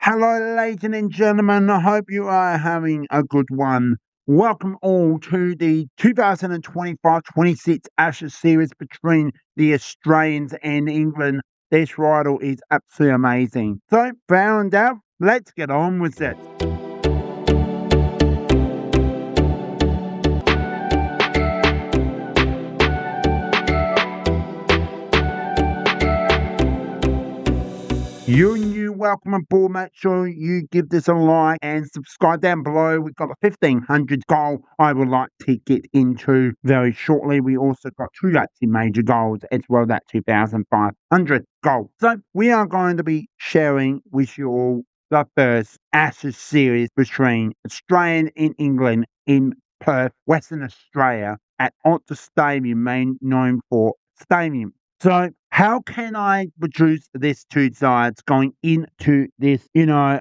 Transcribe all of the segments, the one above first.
Hello, ladies and gentlemen. I hope you are having a good one. Welcome all to the 2025-26 Ashes series between the Australians and England. This rival is absolutely amazing. So, found out, let's get on with it. You new welcome aboard. Make sure you give this a like and subscribe down below. We've got a 1500 goal I would like to get into very shortly. We also got two actually major goals as well, that 2500 goal. So we are going to be sharing with you all the first Ashes series between Australia and England in Perth, Western Australia at Optus Stadium, known for Stadium. So how can I produce this two sides going into this,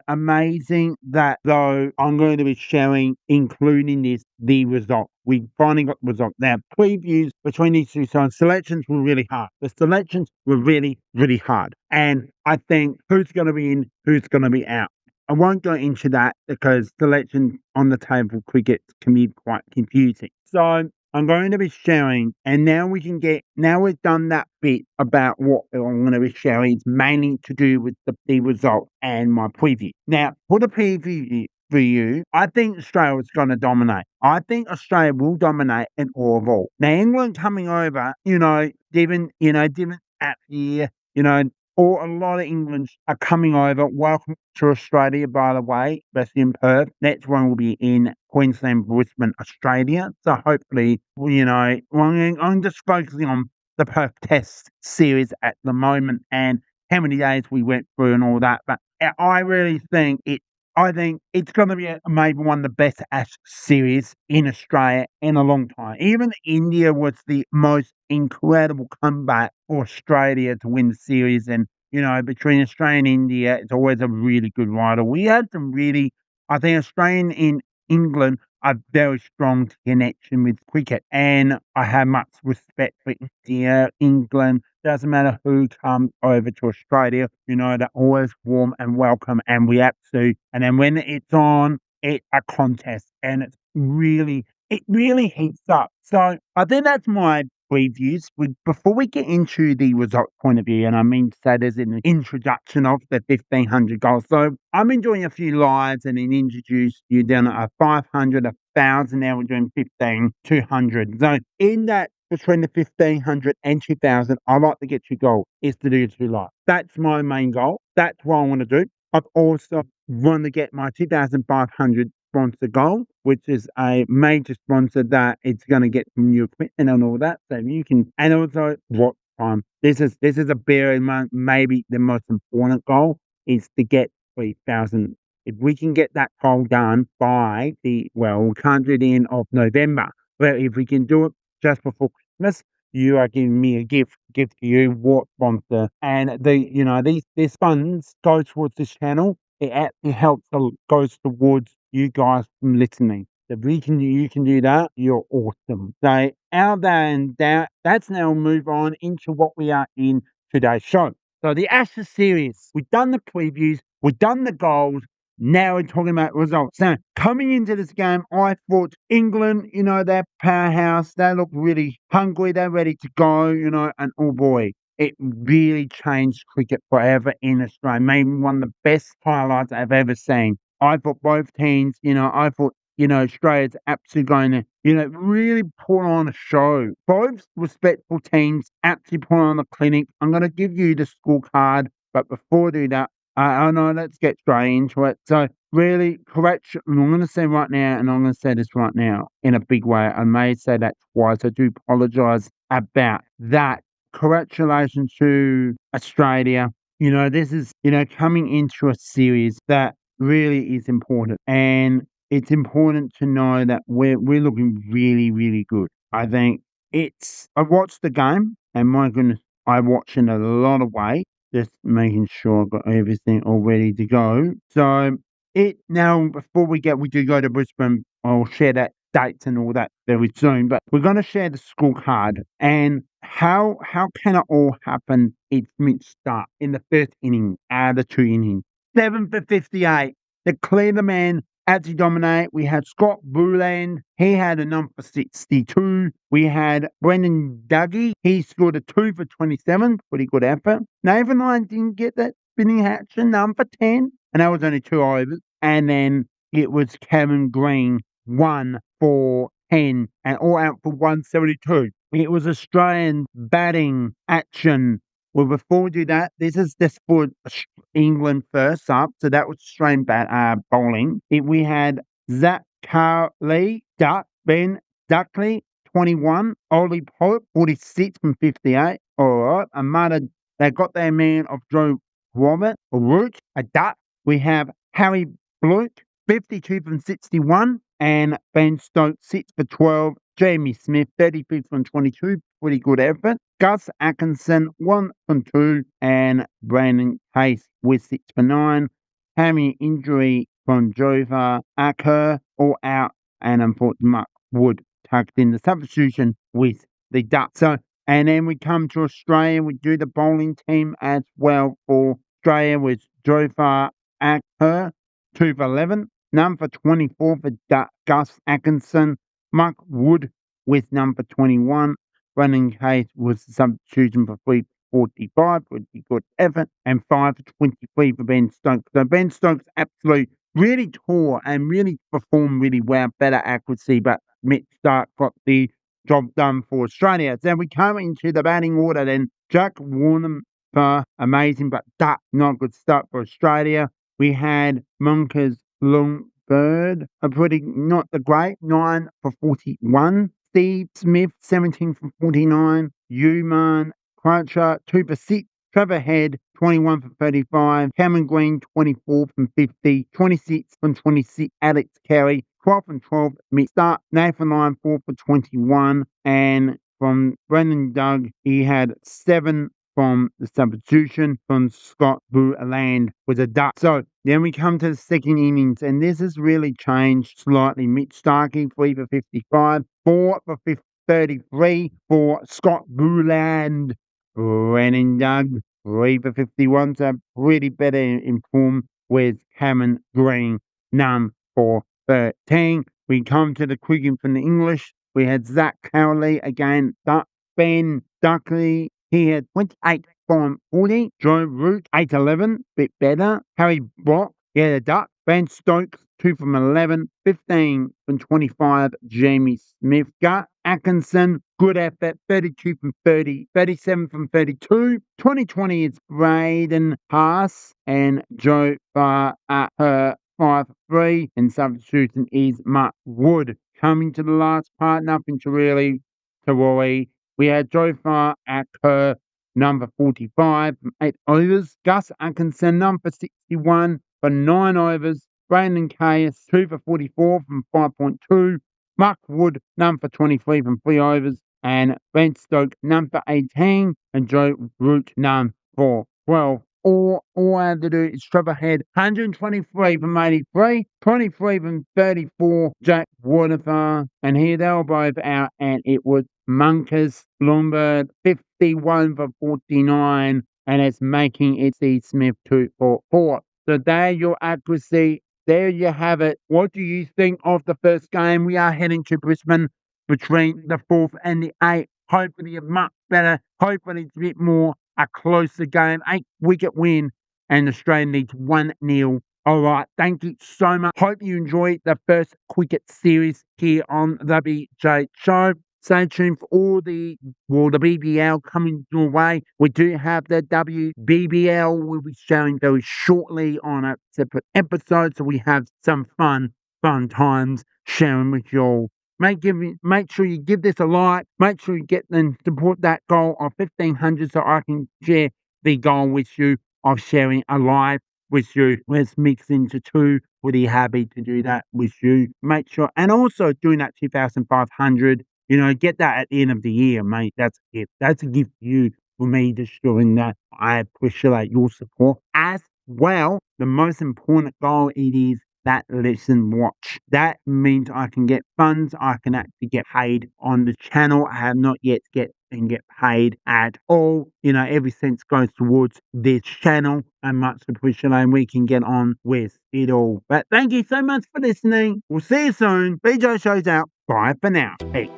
amazing that though I'm going to be sharing, including this, the result. We finally got the result. Now, previews between these two sides, selections were really hard. The selections were really, really hard. And I think who's going to be in, who's going to be out. I won't go into that because selection on the table cricket can be quite confusing. So I'm going to be sharing, and now we've done that bit about what I'm going to be sharing. It's mainly to do with the result and my preview. Now, for the preview for you, I think Australia is going to dominate. I think Australia will dominate in all of all. Now, England coming over, different atmosphere, or a lot of England are coming over. Welcome to Australia, by the way, especially in Perth. Next one will be in Queensland, Brisbane, Australia. So hopefully, I'm just focusing on the Perth Test series at the moment and how many days we went through and all that. But I really think it's going to be maybe one of the best Ashes series in Australia in a long time. Even India was the most incredible comeback for Australia to win the series. And, between Australia and India, it's always a really good rider. We had I think Australia and England are very strong connection with cricket. And I have much respect for India, England. Doesn't matter who comes over to Australia, they're always warm and welcome, and we absolutely. And then when it's on, it's a contest, and it really heats up. So I think that's my previews. Before we get into the result point of view, and I mean to say there's an introduction of the 1500 goals. So I've been doing a few lives and then introduced you down at a 500, 1,000. Now we're doing 200. So in that, between the 1500 and 2000, I like to get 2 goals, is to do 2 lives. That's my main goal. That's what I want to do. I've also want to get my 2500 sponsor goal, which is a major sponsor that it's going to get some new equipment and all that. So you can, and also what time. This is a bare month. Maybe the most important goal is to get 3,000. If we can get that goal done by we can't do the end of November. But if we can do it just before Christmas, you are giving me a gift to you, what sponsor. And these funds go towards this channel. It helps, goes towards you guys from listening. If you can do that, you're awesome. So out there and that's now move on into what we are in today's show. So the Ashes series, we've done the previews, we've done the goals. Now we're talking about results. Now, coming into this game, I thought England, they're powerhouse. They look really hungry. They're ready to go, and oh boy, it really changed cricket forever in Australia. Maybe one of the best highlights I've ever seen. I thought both teams, Australia's absolutely going to, really put on a show. Both respectful teams actually put on a clinic. I'm going to give you the scorecard, but before I do that, I know, let's get straight into it. So, really, correction, I'm going to say right now, and I'm going to say this right now in a big way. I may say that twice. I do apologise about that. Congratulations to Australia. This is, coming into a series that really is important. And it's important to know that we're looking really, really good. I think I watched the game, and my goodness, I watched in a lot of ways. Just making sure I've got everything all ready to go. So now before we do go to Brisbane, I'll share that dates and all that very soon. But we're going to share the scorecard and how can it all happen? It's Mitch Starc in the first inning, out of the 2 innings. 7 for 58. The clear the man, actually dominate. We had Scott Booland. He had a number 62. We had Brendan Dougie. He scored a 2 for 27. Pretty good effort. Nathan Lyon didn't get that spinning action, number 10. And that was only 2 overs. And then it was Kevin Green, 1 for 10. And all out for 172. It was Australian batting action. Well, before we do that, this is just for England first up. So that was Australian bowling. We had Zach Carley, Ben Duckley, 21. Ollie Pope, 46 from 58. All right. Amada, they got their man of Joe Root, a duck. We have Harry Blute, 52 from 61. And Ben Stokes, 6 for 12. Jamie Smith, 35 from 22. Pretty good effort. Gus Atkinson, 1 from 2. And Brandon Case with 6 for 9. Hammy injury from Jova Acker, all out. And unfortunately, Mark Wood tucked in the substitution with the Ducks. So, and then we come to Australia. We do the bowling team as well for Australia with Jova Acker, 2 for 11. Number 24 for Gus Atkinson. Mark Wood with number 21. Running Case was the substitution for 345. Pretty good effort. And 5 for 23 for Ben Stokes. So Ben Stokes absolutely really tore and really performed really well. Better accuracy, but Mitch Starc got the job done for Australia. Then we come into the batting order. Then Jack Warner, amazing, but not good start for Australia. We had Monkers Longbird, a pretty not the great, 9 for 41. Steve Smith, 17 for 49. Uman Cruncher, 2 for 6. Trevor Head, 21 for 35. Cameron Green, 24 from 50. 26 from 26. Alex Carey, 12 from 12. Mitch Starc, Nathan Lyon, 4 for 21. And from Brendan Doug, he had 7 from the substitution from Scott Booland was a duck. So then we come to the second innings, and this has really changed slightly. Mitch Starkey, 3 for 55, 4 for 33 for Scott Booland. Brennan Doug, 3 for 51, so pretty better in form with Cameron Green, none for 13. We come to the cricket from the English. We had Zach Cowley again, Ben Duckley. He had 28 from 40. Joe Root, 8-11, bit better. Harry Brock, he had a duck. Ben Stokes, 2 from 11. 15 from 25. Jamie Smith. Gus Atkinson, good effort. 32 from 30. 37 from 32. 2020 is Braden Haas and Joe Farr at her 5-3. And substitution is Mark Wood. Coming to the last part, nothing to really to worry. We had Joe Farr at her number 45 from 8 overs. Gus Atkinson, number 61 for 9 overs. Brandon Case, 2 for 44 from 5.2. Mark Wood, number 23 from 3 overs. And Ben Stokes, number 18. And Joe Root, number 12. All I have to do is Trevor Head, 123 from 83, 23 from 34, Jack Waterfar, and here they were both out, and it was Monkers Longbird, 51 for 49, and it's making it Steve Smith 2 for 4. So there your accuracy. There you have it. What do you think of the first game? We are heading to Brisbane between the 4th and the 8th. Hopefully a much better, hopefully it's a bit more a closer game, 8-wicket win, and Australia needs 1-0. All right, thank you so much. Hope you enjoyed the first cricket series here on the BJ Show. Stay tuned for all the BBL coming your way. We do have the WBBL we'll be showing very shortly on a separate episode, so we have some fun times sharing with you all. Make sure you give this a like. Make sure you get and support that goal of 1,500 so I can share the goal with you of sharing a live with you. Let's mix into 2. Really happy to do that with you. Make sure, and also doing that 2,500. Get that at the end of the year, mate. That's a gift. That's a gift to you for me just showing that I appreciate your support. As well, the most important goal it is that listen watch. That means I can get funds. I can actually get paid on the channel. I have not yet get and get paid at all. Every cent goes towards this channel, and much appreciated, and we can get on with it all. But thank you so much for listening. We'll see you soon. BJ Show's out. Bye for now. Peace.